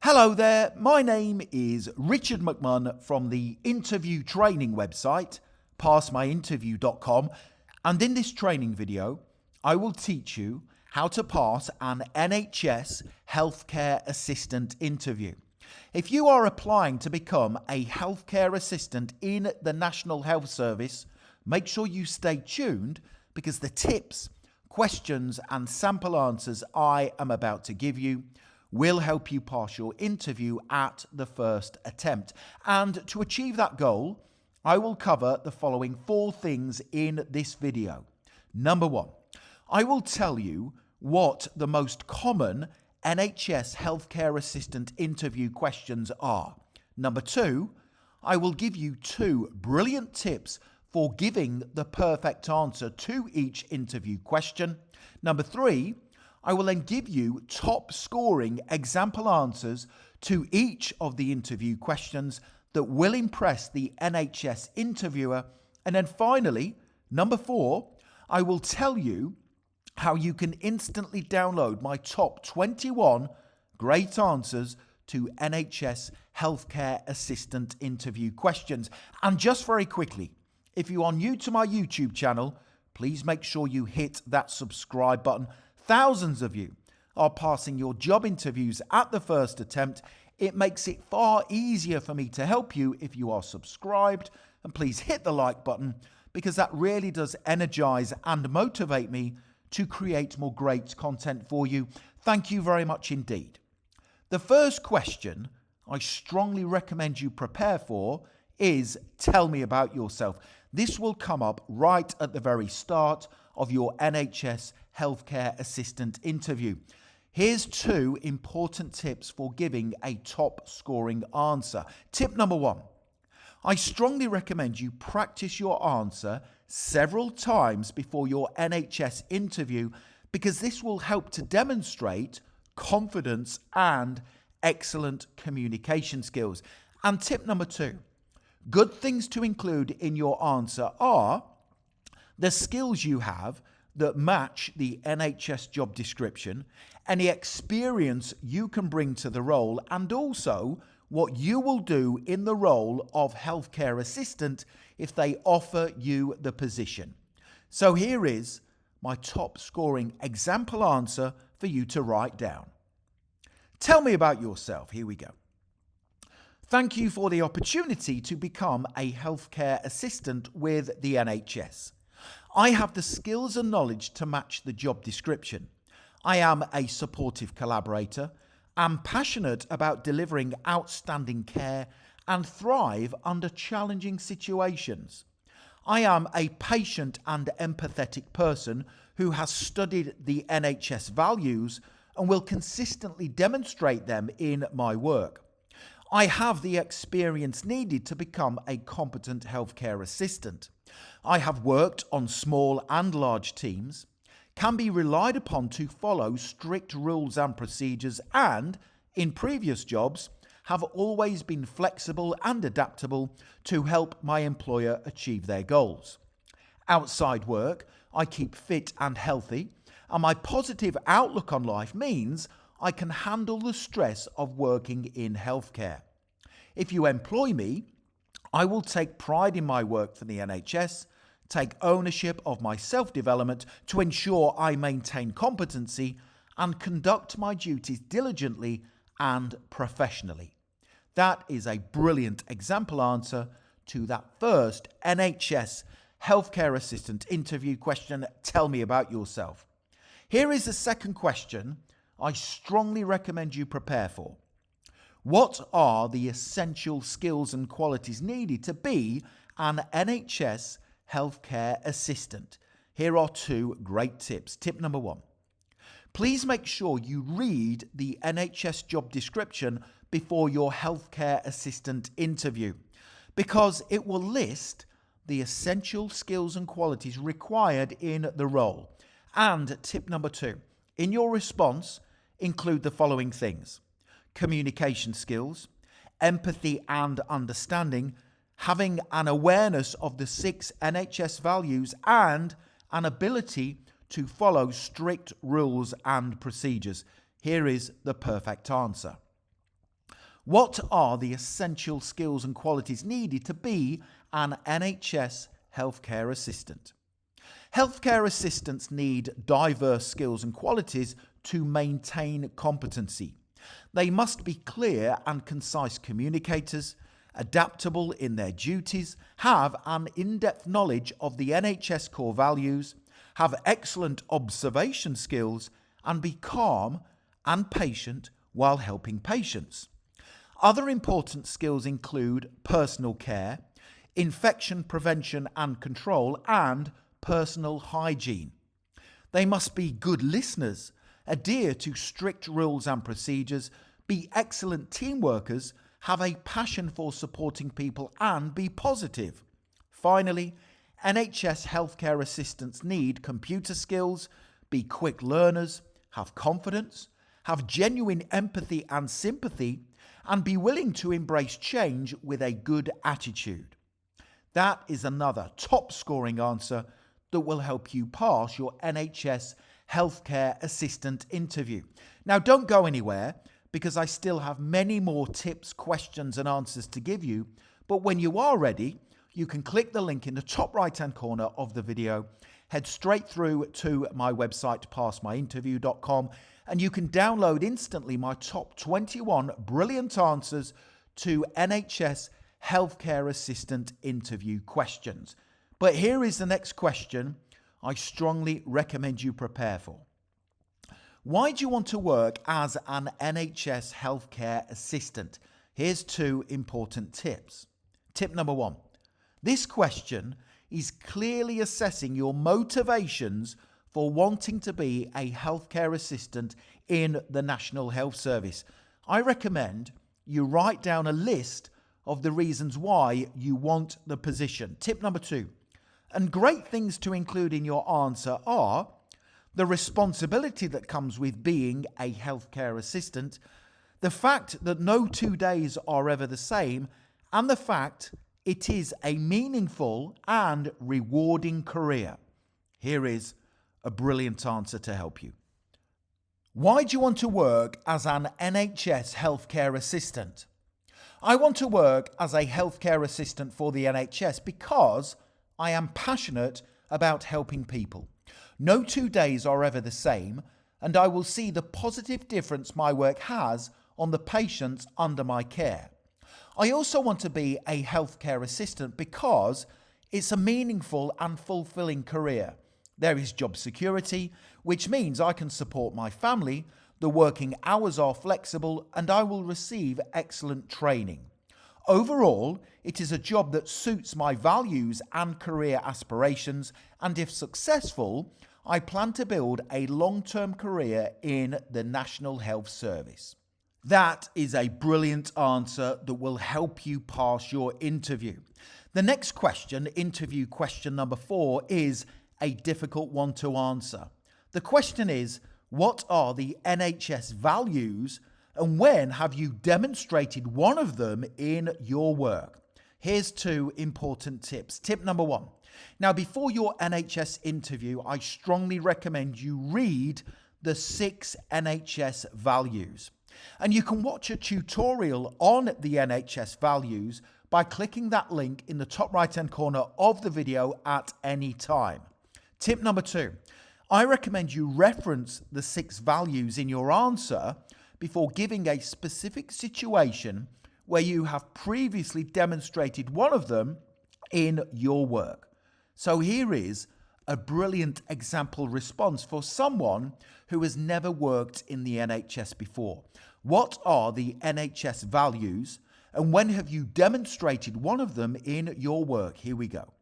Hello there, my name is Richard McMunn from the interview training website, passmyinterview.com, and in this training video, I will teach you how to pass an NHS Healthcare Assistant interview. If you are applying to become a healthcare assistant in the National Health Service, make sure you stay tuned because the tips, questions and sample answers I am about to give you will help you pass your interview at the first attempt. And to achieve that goal, I will cover the following 4 things in this video. Number 1, I will tell you what the most common NHS Healthcare Assistant interview questions are. Number 2, I will give you 2 brilliant tips for giving the perfect answer to each interview question. Number 3, I will then give you top scoring example answers to each of the interview questions that will impress the NHS interviewer. And then finally, number 4, I will tell you how you can instantly download my top 21 great answers to NHS Healthcare Assistant interview questions. And just very quickly, if you are new to my YouTube channel, please make sure you hit that subscribe button. Thousands of you are passing your job interviews at the first attempt. It makes it far easier for me to help you if you are subscribed. And please hit the like button because that really does energize and motivate me to create more great content for you. Thank you very much indeed. The first question I strongly recommend you prepare for is tell me about yourself. This will come up right at the very start of your NHS Healthcare Assistant interview. Here's 2 important tips for giving a top scoring answer. Tip number 1, I strongly recommend you practice your answer several times before your NHS interview because this will help to demonstrate confidence and excellent communication skills. And tip number 2, good things to include in your answer are the skills you have that match the NHS job description, any experience you can bring to the role, and also what you will do in the role of healthcare assistant if they offer you the position. So here is my top scoring example answer for you to write down. Tell me about yourself. Here we go. Thank you for the opportunity to become a healthcare assistant with the NHS. I have the skills and knowledge to match the job description. I am a supportive collaborator, am passionate about delivering outstanding care and thrive under challenging situations. I am a patient and empathetic person who has studied the NHS values and will consistently demonstrate them in my work. I have the experience needed to become a competent healthcare assistant. I have worked on small and large teams, can be relied upon to follow strict rules and procedures, and in previous jobs have always been flexible and adaptable to help my employer achieve their goals. Outside work, I keep fit and healthy, and my positive outlook on life means I can handle the stress of working in healthcare. If you employ me, I will take pride in my work for the NHS, take ownership of my self-development to ensure I maintain competency and conduct my duties diligently and professionally. That is a brilliant example answer to that first NHS Healthcare Assistant interview question. Tell me about yourself. Here is the second question I strongly recommend you prepare for. What are the essential skills and qualities needed to be an NHS Healthcare Assistant? Here are 2 great tips. Tip number 1, please make sure you read the NHS job description before your healthcare assistant interview because it will list the essential skills and qualities required in the role. And tip number 2, in your response, include the following things: communication skills, empathy and understanding, having an awareness of the 6 NHS values, and an ability to follow strict rules and procedures. Here is the perfect answer. What are the essential skills and qualities needed to be an NHS Healthcare Assistant? Healthcare assistants need diverse skills and qualities to maintain competency. They must be clear and concise communicators, adaptable in their duties, have an in-depth knowledge of the NHS core values, have excellent observation skills, and be calm and patient while helping patients. Other important skills include personal care, infection prevention and control, and personal hygiene. They must be good listeners, adhere to strict rules and procedures, be excellent team workers, have a passion for supporting people, and be positive. Finally, NHS healthcare assistants need computer skills, be quick learners, have confidence, have genuine empathy and sympathy, and be willing to embrace change with a good attitude. That is another top scoring answer that will help you pass your NHS Healthcare Assistant interview. Now, don't go anywhere because I still have many more tips, questions, and answers to give you. But when you are ready, you can click the link in the top right-hand corner of the video, head straight through to my website, passmyinterview.com, and you can download instantly my top 21 brilliant answers to NHS Healthcare Assistant interview questions. But here is the next question I strongly recommend you prepare for. Why do you want to work as an NHS Healthcare Assistant? Here's 2 important tips. Tip number 1. This question is clearly assessing your motivations for wanting to be a healthcare assistant in the National Health Service. I recommend you write down a list of the reasons why you want the position. Tip number 2. And great things to include in your answer are the responsibility that comes with being a healthcare assistant, the fact that no 2 days are ever the same, and the fact it is a meaningful and rewarding career. Here is a brilliant answer to help you. Why do you want to work as an NHS healthcare assistant? I want to work as a healthcare assistant for the NHS because I am passionate about helping people. No 2 days are ever the same, and I will see the positive difference my work has on the patients under my care. I also want to be a healthcare assistant because it's a meaningful and fulfilling career. There is job security, which means I can support my family, the working hours are flexible, and I will receive excellent training. Overall, it is a job that suits my values and career aspirations, and if successful, I plan to build a long-term career in the National Health Service. That is a brilliant answer that will help you pass your interview. The next question, interview question number 4, is a difficult one to answer. The question is, what are the NHS values and when have you demonstrated one of them in your work? Here's 2 important tips. Tip number 1. Now, before your NHS interview, I strongly recommend you read the 6 NHS values. And you can watch a tutorial on the NHS values by clicking that link in the top right-hand corner of the video at any time. Tip number 2. I recommend you reference the 6 values in your answer before giving a specific situation where you have previously demonstrated one of them in your work. So here is a brilliant example response for someone who has never worked in the NHS before. What are the NHS values and when have you demonstrated one of them in your work? Here we go.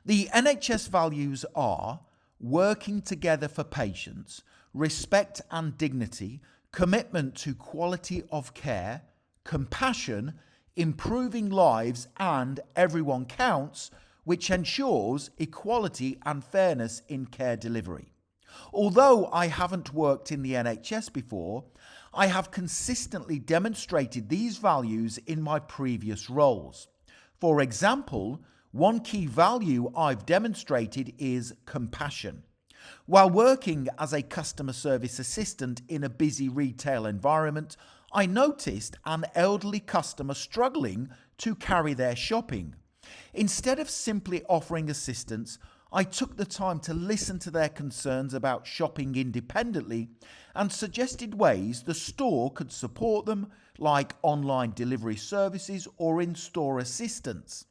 The NHS values are working together for patients, respect and dignity, commitment to quality of care, compassion, improving lives, and everyone counts, which ensures equality and fairness in care delivery. Although I haven't worked in the NHS before, I have consistently demonstrated these values in my previous roles. For example, one key value I've demonstrated is compassion. While working as a customer service assistant in a busy retail environment, I noticed an elderly customer struggling to carry their shopping. Instead of simply offering assistance, I took the time to listen to their concerns about shopping independently and suggested ways the store could support them, like online delivery services or in-store assistance.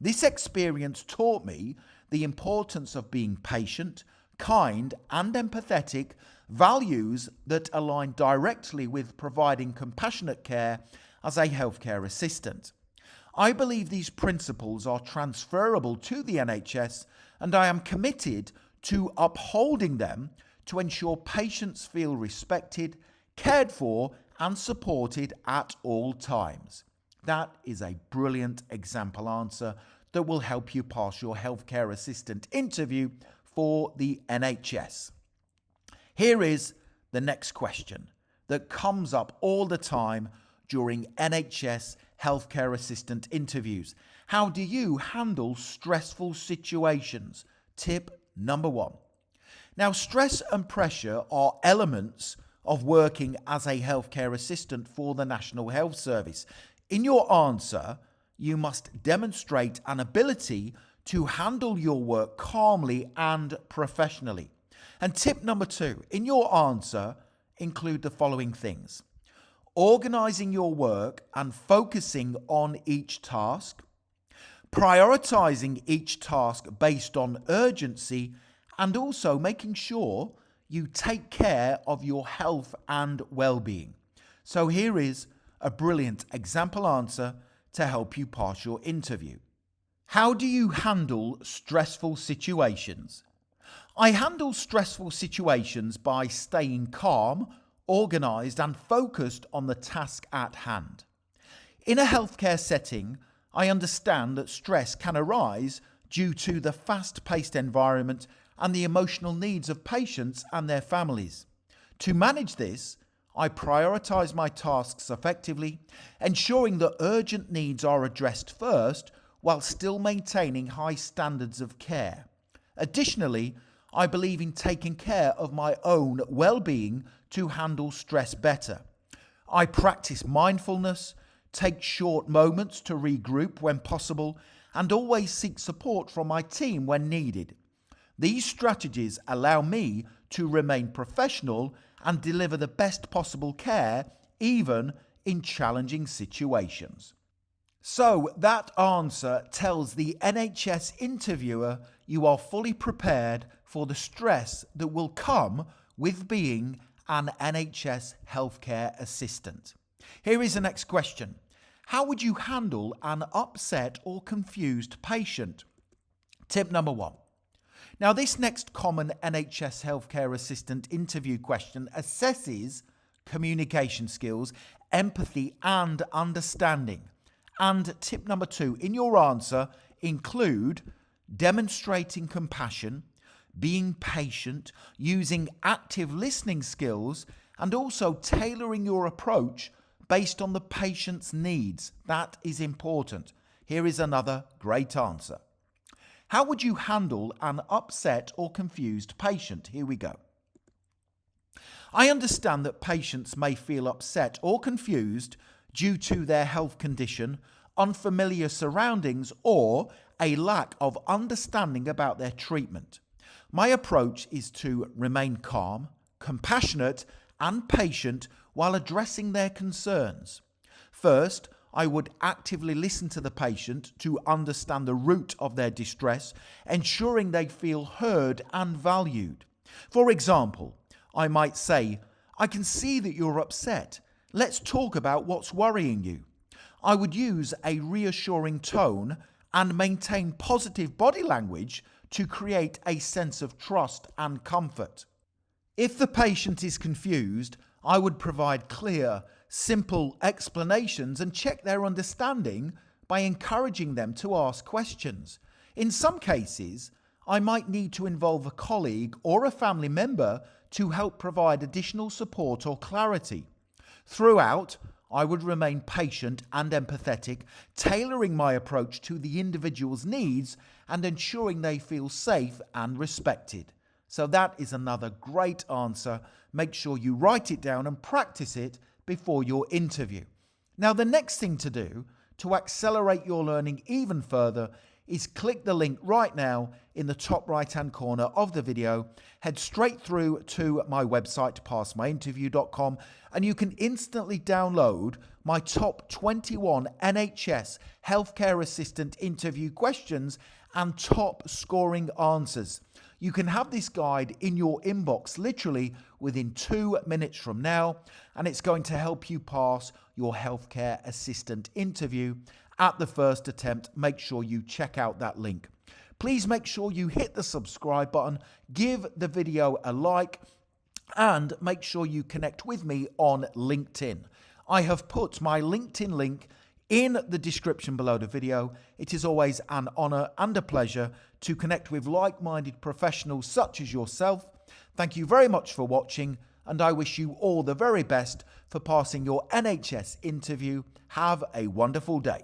This experience taught me the importance of being patient, kind, and empathetic, values that align directly with providing compassionate care as a healthcare assistant. I believe these principles are transferable to the NHS, and I am committed to upholding them to ensure patients feel respected, cared for, and supported at all times. That is a brilliant example answer that will help you pass your healthcare assistant interview for the NHS. Here is the next question that comes up all the time during NHS healthcare assistant interviews. How do you handle stressful situations? Tip number 1. Now, stress and pressure are elements of working as a healthcare assistant for the National Health Service. In your answer, you must demonstrate an ability to handle your work calmly and professionally. And tip number 2, in your answer, include the following things: organizing your work and focusing on each task, prioritizing each task based on urgency, and also making sure you take care of your health and well-being. So here is a brilliant example answer to help you pass your interview. How do you handle stressful situations? I handle stressful situations by staying calm, organized, and focused on the task at hand. In a healthcare setting, I understand that stress can arise due to the fast-paced environment and the emotional needs of patients and their families. To manage this, I prioritize my tasks effectively, ensuring that urgent needs are addressed first while still maintaining high standards of care. Additionally, I believe in taking care of my own well-being to handle stress better. I practice mindfulness, take short moments to regroup when possible, and always seek support from my team when needed. These strategies allow me to remain professional and deliver the best possible care, even in challenging situations. So that answer tells the NHS interviewer you are fully prepared for the stress that will come with being an NHS healthcare assistant. Here is the next question. How would you handle an upset or confused patient? Tip number 1. Now, this next common NHS healthcare assistant interview question assesses communication skills, empathy, and understanding. And tip number 2 in your answer include demonstrating compassion, being patient, using active listening skills, and also tailoring your approach based on the patient's needs. That is important. Here is another great answer. How would you handle an upset or confused patient? Here we go. I understand that patients may feel upset or confused due to their health condition, unfamiliar surroundings, or a lack of understanding about their treatment. My approach is to remain calm, compassionate, and patient while addressing their concerns. First, I would actively listen to the patient to understand the root of their distress, ensuring they feel heard and valued. For example, I might say, "I can see that you're upset. Let's talk about what's worrying you." I would use a reassuring tone and maintain positive body language to create a sense of trust and comfort. If the patient is confused, I would provide clear, simple explanations and check their understanding by encouraging them to ask questions. In some cases, I might need to involve a colleague or a family member to help provide additional support or clarity. Throughout, I would remain patient and empathetic, tailoring my approach to the individual's needs and ensuring they feel safe and respected. So that is another great answer. Make sure you write it down and practice it before your interview. Now, the next thing to do to accelerate your learning even further is click the link right now in the top right-hand corner of the video, head straight through to my website, passmyinterview.com, and you can instantly download my top 21 NHS Healthcare Assistant interview questions and top scoring answers. You can have this guide in your inbox literally within 2 minutes from now, and it's going to help you pass your healthcare assistant interview at the first attempt. Make sure you check out that link. Please make sure you hit the subscribe button, give the video a like, and make sure you connect with me on LinkedIn. I have put my LinkedIn link in the description below the video. It is always an honor and a pleasure to connect with like-minded professionals such as yourself. Thank you very much for watching, and I wish you all the very best for passing your NHS interview. Have a wonderful day.